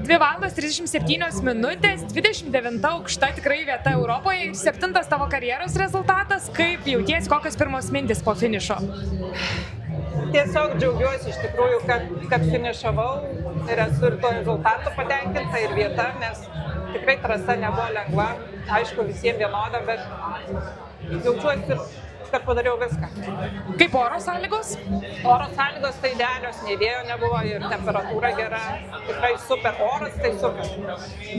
2 valandos 37 minutės, 29 aukšta tikrai vieta Europoje, 7 tavo karjeros rezultatas. Kaip jautiesi, kokios pirmos mintys po finišo? Tiesiog džiaugiuosi iš tikrųjų, kad finišavau ir esu ir tuo rezultatu patenkinta ir vieta, nes tikrai trasa nebuvo lengva, aišku visiems vienoda, bet jaučiuosi, kad padariau viską. Kaip oro sąlygos? Oro sąlygos tai idealios, nei vėjo nebuvo ir temperatūra gera, tikrai super oras, tai super.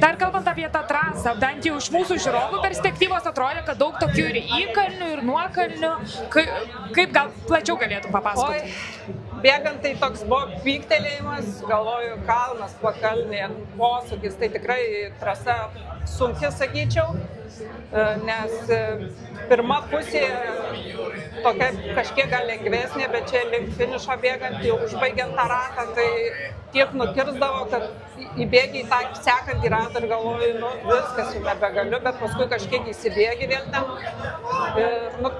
Dar kalbant apie tą trasą, bent jau iš mūsų žiūrovų perspektyvos atrodė, kad daug tokių ir įkalnių, ir nuokalnių. Kaip gal plačiau galėtum papasakoti? Bėgant tai toks buvo pyktelėjimas, galvoju, kalnas, pakalnė, posūkis, tai tikrai trasa sunki, sakyčiau, nes pirma pusė tokia kažkiek gal lengvesnė, bet čia link finišo bėgant, jau užbaigiant tą ratą, tai tiek nukirzdavo, kad įbėgi į tą sekantį ratą ir galvoju, viskas jau nebegaliu, bet paskui kažkiek įsibėgi vėl ten.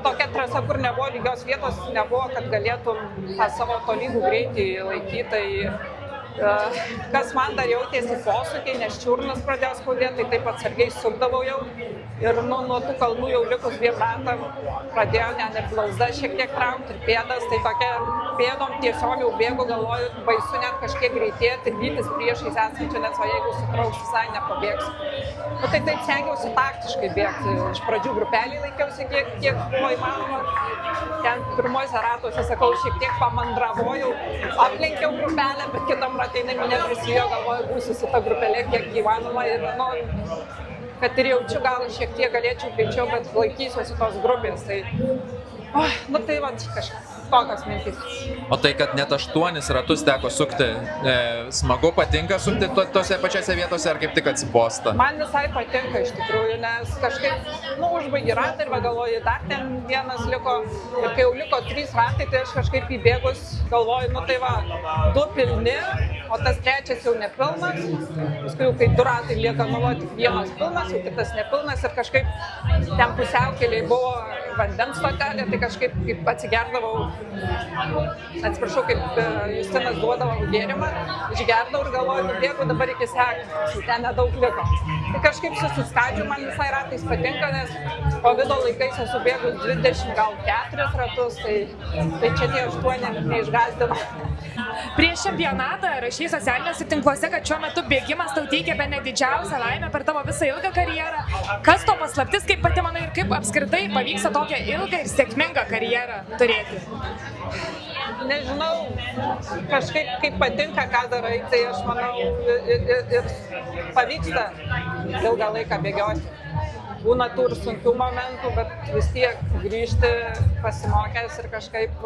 Tokia trasa, kur nebuvo lygios vietos, nebuvo, kad galėtum tą savo tolygų greitį laikyti. Tai kas man dar jautėsi posūkiai, nes čiurnas pradėjo skaudėti, tai taip atsargiai sukdavau jau. Ir nuo tų kalnų jau likus 2 ratam pradėjo net ir blauzda šiek tiek traukti ir pėdas, tai tokia pėdom tiesiog jau bėgu, galvoju, baisu net kažkiek greitėti ir vytis priešais esančią, nes o jeigu sutrauks visai nepabėgsiu. Tai taip stengiausi taktiškai bėgti. Iš pradžių grupelį laikiausi, kiek buvo įmanoma. Ten pirmuose ratuose, sakau, šiek tiek pamandravojau, aplenkiau grupelę, bet kitam rateinai mane prisijo, galvoju, būsiu su ta grupelė kiek įmanoma ir kad ir jaučiu, gal šiek tiek galėčiau greičiau, bet laikysiuosi tos grupės. Tai va, kažkas tokios mintys. O tai, kad net 8 ratus teko sukti, smagu, patinka sukti tose pačiose vietose ar kaip tik atsibosta? Man visai patinka iš tikrųjų, nes kažkaip, užbaigi ratą ir galvoju, dar ten vienas liko. Ir kai jau liko 3 ratai, tai aš kažkaip įbėgus galvoju, tai va, 2 pilni, o tas 3 jau nepilnas. Paskui jau kai 2 ratai lieka, tik 1 pilnas, jau kitas nepilnas ir kažkaip ten pusiaukeliai buvo vandens stotelė, tai kažkaip kaip atsigerdavau, atsiprašau, kaip Justinas duodavo gėrimą, išgerdavau ir galvoju, nubėgu dabar iki sekantį, ten nedaug liko. Tai kažkaip susiskadžiu, man visai ratais patinka, nes COVID laikais esu bėgus 20, gal 4 ratus, tai čia tie 8 neišgąsdino. Prieš čempionatą rašei socialiniuose tinkluose, kad šiuo metu bėgimas tau teikia bene didžiausią laimę per tavo visą ilgą karjerą. Kas to paslaptis, kaip pati manai, ir kaip apskritai pavyksta tokią ilgą ir sėkmingą karjerą turėti? Nežinau, kažkaip kaip patinka, ką darai, tai aš manau ir pavyksta ilgą laiką bėgioti. Būna tų ir sunkių momentų, bet vis tiek grįžti pasimokęs ir kažkaip,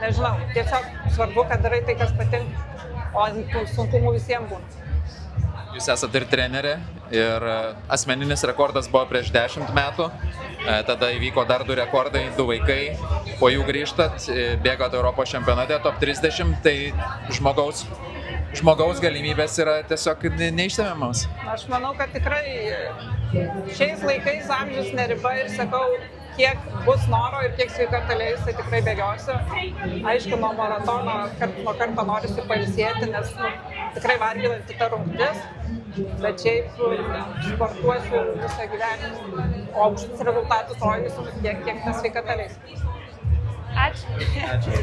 nežinau, tiesiog svarbu, kad darai tai, kas patinka, o tų sunkumų visiems būna. Jūs esate ir trenerė ir asmeninis rekordas buvo prieš 10 metų, tada įvyko dar 2 rekordai, 2 vaikai, po jų grįžtat, bėgot Europos čempionate top 30, tai žmogaus galimybės yra tiesiog neišsemiamos. Aš manau, kad tikrai šiais laikais amžius neriba ir sakau, kiek bus noro ir kiek sveikata leis, tai tikrai bėgiosiu. Aišku, nuo maratono nuo karto norisi pailsėti, nes tikrai varginanti ta rungtis, bet šiaip sportuosiu visą gyvenimą, o aukštus rezultatus rodysiu, kiek ta sveikata leis. Ačiū.